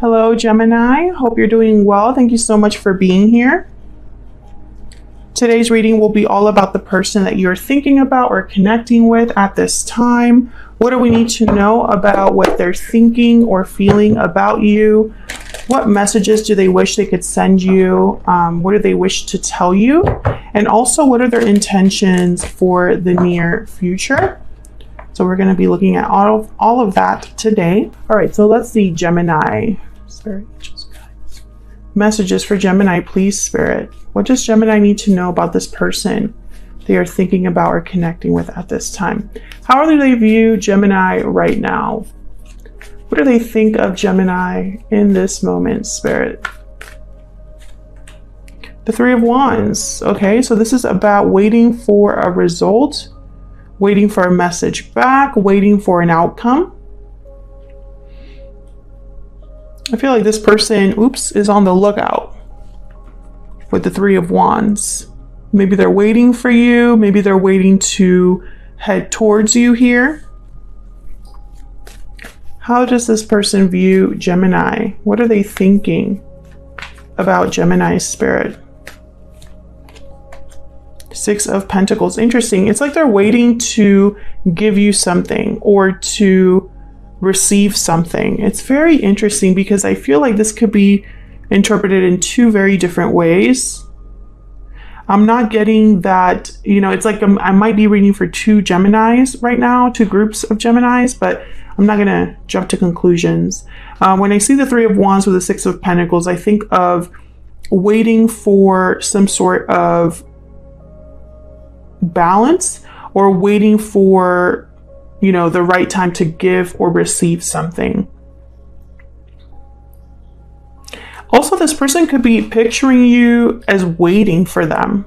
Hello, Gemini. Hope you're doing well. Thank you so much for being here. Today's reading will be all about the person that you're thinking about or connecting with at this time. What do we need to know about what they're thinking or feeling about you? What messages do they wish they could send you? What do they wish to tell you? And also, what are their intentions for the near future? So we're going to be looking at all of that today. All right, so let's see, Gemini. Spirit, guides. Messages for Gemini, please, Spirit. What does Gemini need to know about this person they are thinking about or connecting with at this time? How do they view Gemini right now? What do they think of Gemini in this moment, Spirit? The Three of Wands. Okay, so this is about waiting for a result, waiting for a message back, waiting for an outcome. I feel like this person, is on the lookout with the Three of Wands. Maybe they're waiting for you. Maybe they're waiting to head towards you here. How does this person view Gemini? What are they thinking about Gemini's spirit? Six of Pentacles. Interesting. It's like they're waiting to give you something or to receive something. It's very interesting because I feel like this could be interpreted in two very different ways. I'm not getting that, it's like I might be reading for two Geminis right now, two groups of Geminis, but I'm not going to jump to conclusions. When I see the Three of Wands with the Six of Pentacles, I think of waiting for some sort of balance or waiting for, the right time to give or receive something. Also, this person could be picturing you as waiting for them.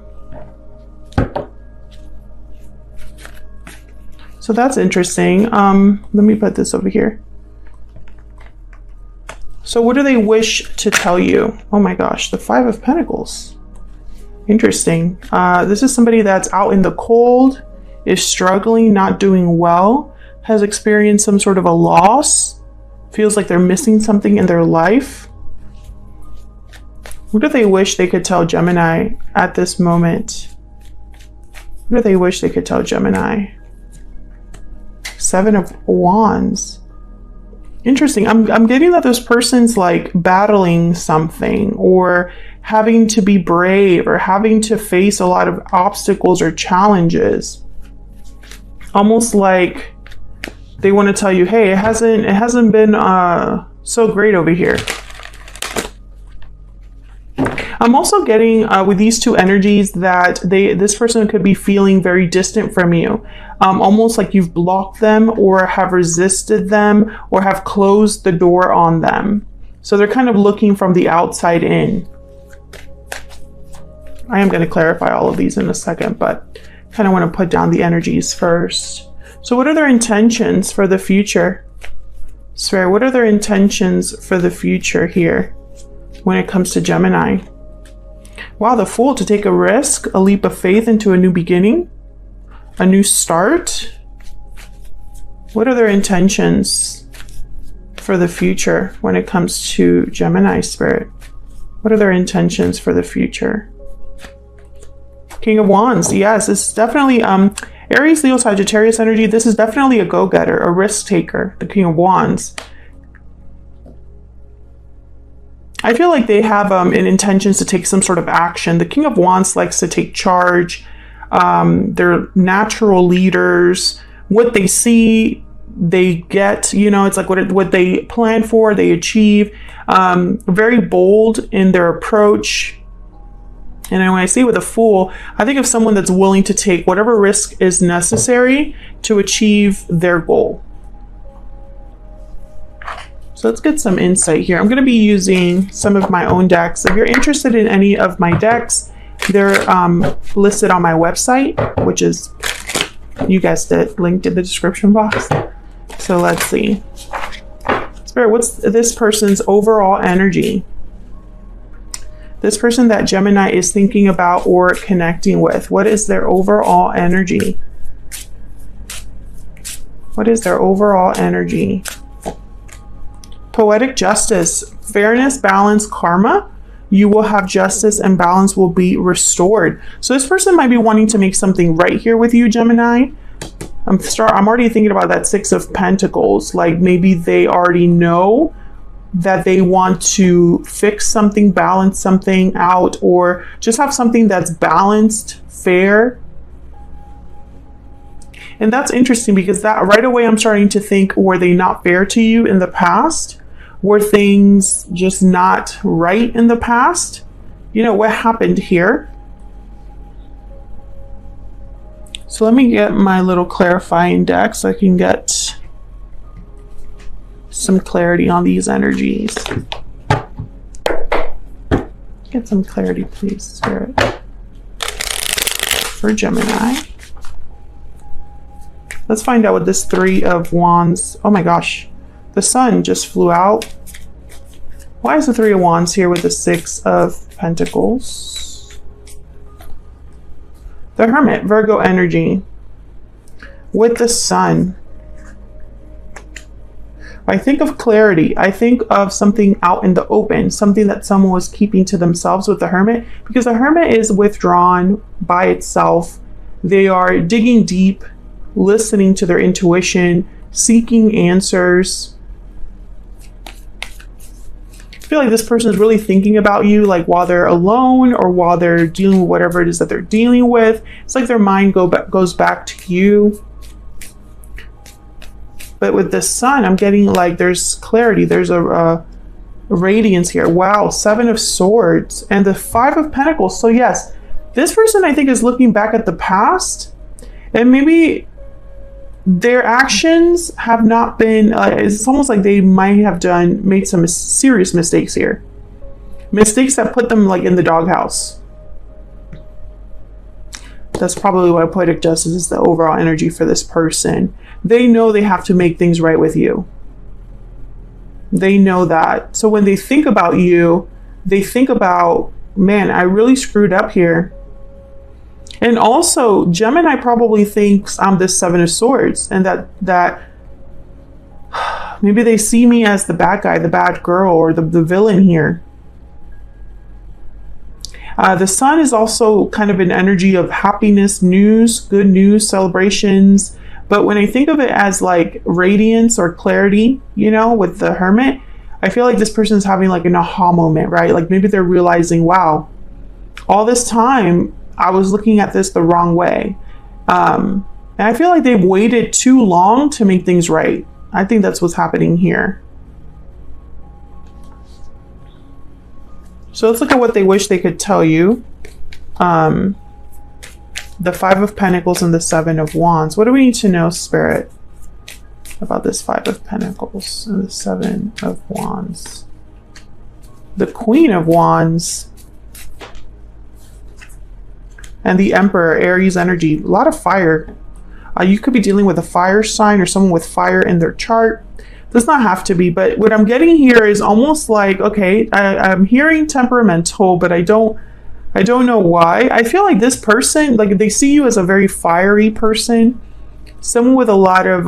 So that's interesting. Let me put this over here. So what do they wish to tell you? Oh my gosh, the Five of Pentacles. Interesting. This is somebody that's out in the cold, is struggling, not doing well, has experienced some sort of a loss, feels like they're missing something in their life. What do they wish they could tell Gemini at this moment? What do they wish they could tell Gemini? Seven of Wands. Interesting. I'm getting that this person's like battling something or having to be brave or having to face a lot of obstacles or challenges. Almost like they want to tell you, hey, it hasn't been so great over here. I'm also getting with these two energies that this person could be feeling very distant from you. Almost like you've blocked them or have resisted them or have closed the door on them. So they're kind of looking from the outside in. I am going to clarify all of these in a second, but kind of want to put down the energies first. So what are their intentions for the future? Spirit, what are their intentions for the future here when it comes to Gemini? Wow, the Fool, to take a risk, a leap of faith into a new beginning, a new start. What are their intentions for the future when it comes to Gemini, Spirit? What are their intentions for the future? King of Wands. Yes, this is definitely Aries, Leo, Sagittarius energy. This is definitely a go-getter, a risk taker, the King of Wands. I feel like they have an intentions to take some sort of action. The King of Wands likes to take charge. They're natural leaders. What they see, they get. It's like what they plan for, they achieve. Very bold in their approach. And when I say with a Fool, I think of someone that's willing to take whatever risk is necessary to achieve their goal. So let's get some insight here. I'm going to be using some of my own decks. If you're interested in any of my decks, they're listed on my website, which is, you guessed it, linked in the description box. So let's see. Spirit, what's this person's overall energy? This person that Gemini is thinking about or connecting with, what is their overall energy? What is their overall energy? Poetic justice, fairness, balance, karma. You will have justice and balance will be restored. So this person might be wanting to make something right here with you, Gemini. I'm already thinking about that Six of Pentacles. Like maybe they already know that they want to fix something, balance something out, or just have something that's balanced, fair. And that's interesting because that right away I'm starting to think, were they not fair to you in the past? Were things just not right in the past? You know, what happened here? So let me get my little clarifying deck so I can get some clarity on these energies. Get some clarity, please, Spirit. For Gemini. Let's find out what this Three of Wands. Oh my gosh. The sun just flew out. Why is the Three of Wands here with the Six of Pentacles? The Hermit, Virgo energy. With the sun. I think of clarity. I think of something out in the open, something that someone was keeping to themselves with the Hermit, because the Hermit is withdrawn by itself. They are digging deep, listening to their intuition, seeking answers. I feel like this person is really thinking about you, like while they're alone or while they're dealing with whatever it is that they're dealing with. It's like their mind goes back to you. But with the sun, I'm getting like there's clarity. There's a radiance here. Wow, Seven of Swords and the Five of Pentacles. So yes, this person I think is looking back at the past, and maybe their actions have not been, it's almost like they might have made some serious mistakes here. Mistakes that put them like in the doghouse. That's probably why poetic justice is the overall energy for this person. They know they have to make things right with you. They know that. So when they think about you, they think about, man, I really screwed up here. And also, Gemini probably thinks I'm the Seven of Swords, and that maybe they see me as the bad guy, the bad girl, or the villain here. The sun is also kind of an energy of happiness, news, good news, celebrations. But when I think of it as like radiance or clarity, you know, with the Hermit, I feel like this person's having like an aha moment, right? Like maybe they're realizing, wow, all this time I was looking at this the wrong way. And I feel like they've waited too long to make things right. I think that's what's happening here. So let's look at what they wish they could tell you. The Five of Pentacles and the Seven of Wands. What do we need to know, Spirit, about this Five of Pentacles and the Seven of Wands? The Queen of Wands and the Emperor, Aries energy. A lot of fire. You could be dealing with a fire sign or someone with fire in their chart. Does not have to be, but what I'm getting here is almost like, okay, I'm hearing temperamental, but I don't know why. I feel like this person, like they see you as a very fiery person, someone with a lot of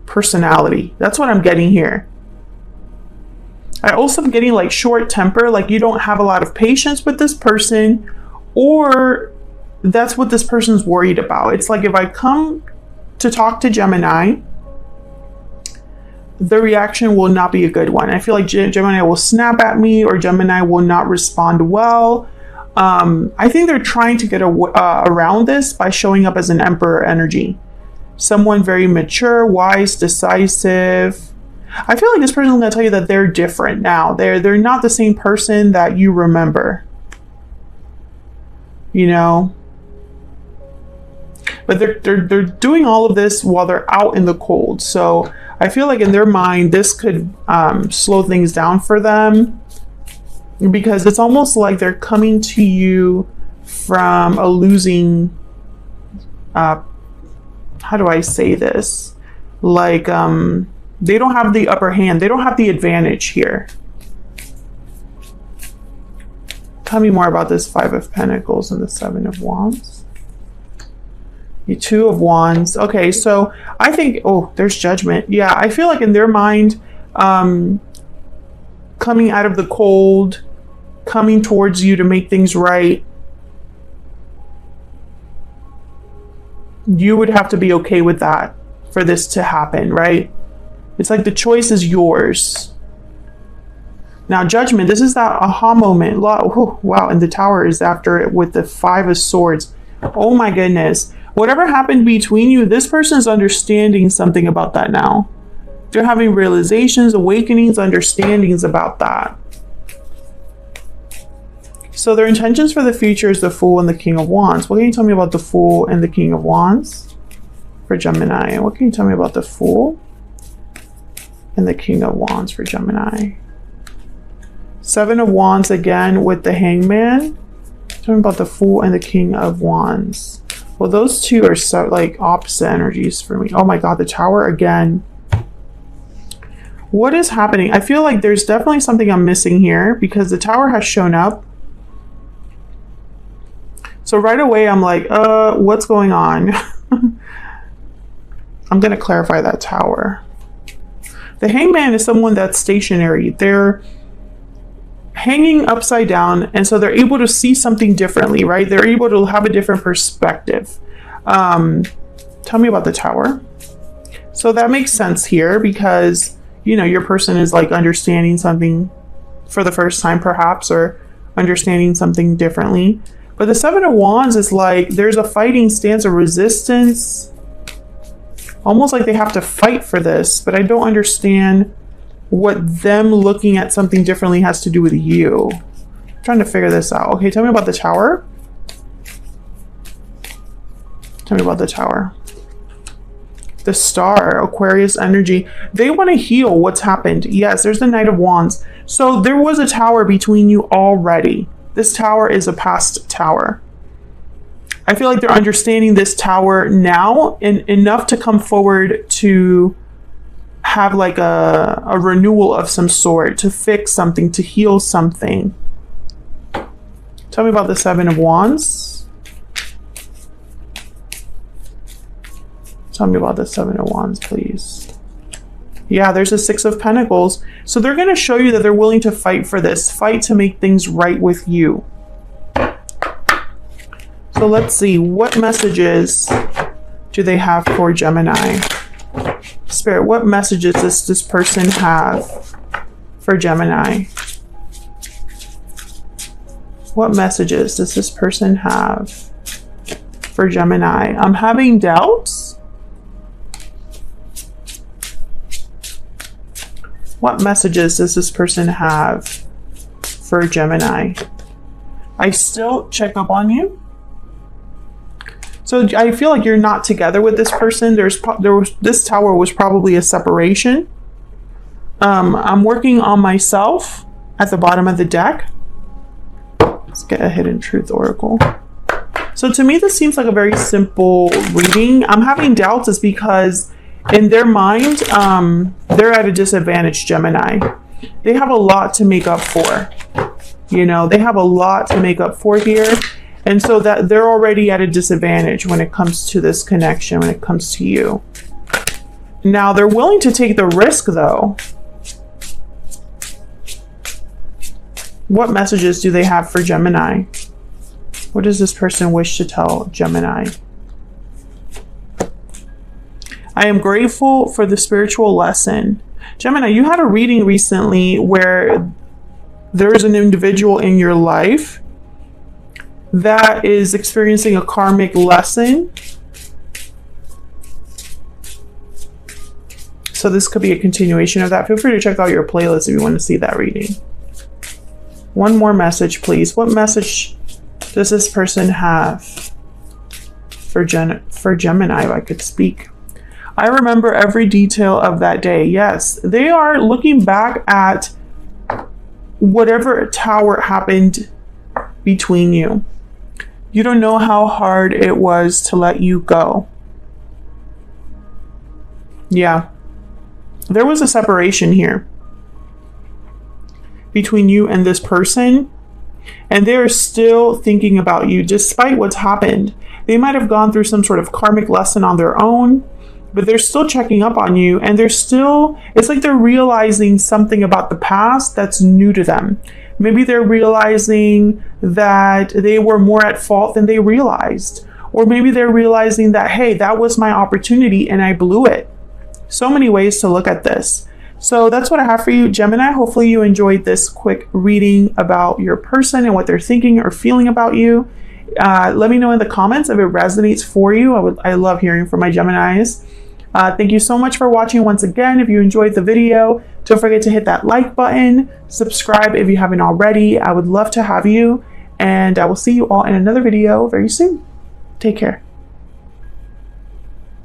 personality. That's what I'm getting here. I also am getting like short temper, like you don't have a lot of patience with this person, or that's what this person's worried about. It's like if I come to talk to Gemini, the reaction will not be a good one. I feel like Gemini will snap at me, or Gemini will not respond well. I think they're trying to get around this by showing up as an Emperor energy. Someone very mature, wise, decisive. I feel like this person is going to tell you that they're different now. They're not the same person that you remember. You know? But they're doing all of this while they're out in the cold. So I feel like in their mind, this could slow things down for them, because it's almost like they're coming to you from a losing, how do I say this? Like, they don't have the upper hand. They don't have the advantage here. Tell me more about this Five of Pentacles and the Seven of Wands. The Two of Wands. Okay, so I think, oh, there's Judgment. Yeah, I feel like in their mind, coming out of the cold, coming towards you to make things right, you would have to be okay with that for this to happen, right? It's like the choice is yours. Now, Judgment, this is that aha moment. Wow, and the Tower is after it with the Five of Swords. Oh my goodness. Whatever happened between you, this person is understanding something about that now. They're having realizations, awakenings, understandings about that. So their intentions for the future is the Fool and the King of Wands. What can you tell me about the Fool and the King of Wands for Gemini? What can you tell me about the Fool and the King of Wands for Gemini? Seven of Wands again with the Hangman. Tell me about the Fool and the King of Wands. Well, those two are so like opposite energies for me. Oh my God, the Tower again. What is happening? I feel like there's definitely something I'm missing here because the Tower has shown up. So right away, I'm like, what's going on? I'm going to clarify that Tower. The Hangman is someone that's stationary. They're hanging upside down, and so they're able to see something differently, right? They're able to have a different perspective. Tell me about the Tower. So that makes sense here because, you know, your person is like understanding something for the first time perhaps, or understanding something differently. But the Seven of Wands is like there's a fighting stance of resistance, almost like they have to fight for this, but I don't understand what them looking at something differently has to do with you. I'm trying to figure this out. Okay, tell me about the Tower. Tell me about the Tower. The Star, Aquarius energy. They want to heal what's happened. Yes, there's the Knight of Wands. So there was a Tower between you already. This Tower is a past Tower. I feel like they're understanding this Tower now and enough to come forward to have like a renewal of some sort, to fix something, to heal something. Tell me about the Seven of Wands. Tell me about the Seven of Wands, please. Yeah, there's a Six of Pentacles. So they're going to show you that they're willing to fight for this, fight to make things right with you. So let's see, what messages do they have for Gemini? Spirit, what messages does this person have for Gemini? What messages does this person have for Gemini? I'm having doubts. What messages does this person have for Gemini? I still check up on you. So I feel like you're not together with this person. This Tower was probably a separation. I'm working on myself at the bottom of the deck. Let's get a Hidden Truth Oracle. So to me, this seems like a very simple reading. I'm having doubts is because in their mind, they're at a disadvantage, Gemini. They have a lot to make up for. You know, they have a lot to make up for here. And so that they're already at a disadvantage when it comes to this connection, when it comes to you. Now they're willing to take the risk though. What messages do they have for Gemini? What does this person wish to tell Gemini? I am grateful for the spiritual lesson. Gemini, you had a reading recently where there's an individual in your life that is experiencing a karmic lesson. So this could be a continuation of that. Feel free to check out your playlist if you want to see that reading. One more message, please. What message does this person have for Gemini, if I could speak? I remember every detail of that day. Yes, they are looking back at whatever Tower happened between you. You don't know how hard it was to let you go. Yeah. There was a separation here between you and this person, and they're still thinking about you despite what's happened. They might have gone through some sort of karmic lesson on their own, but they're still checking up on you, and it's like they're realizing something about the past that's new to them. Maybe they're realizing that they were more at fault than they realized. Or maybe they're realizing that, hey, that was my opportunity and I blew it. So many ways to look at this. So that's what I have for you, Gemini. Hopefully you enjoyed this quick reading about your person and what they're thinking or feeling about you. Let me know in the comments if it resonates for you. I love hearing from my Geminis. Thank you so much for watching once again. If you enjoyed the video, don't forget to hit that like button, subscribe if you haven't already. I would love to have you, and I will see you all in another video very soon. Take care.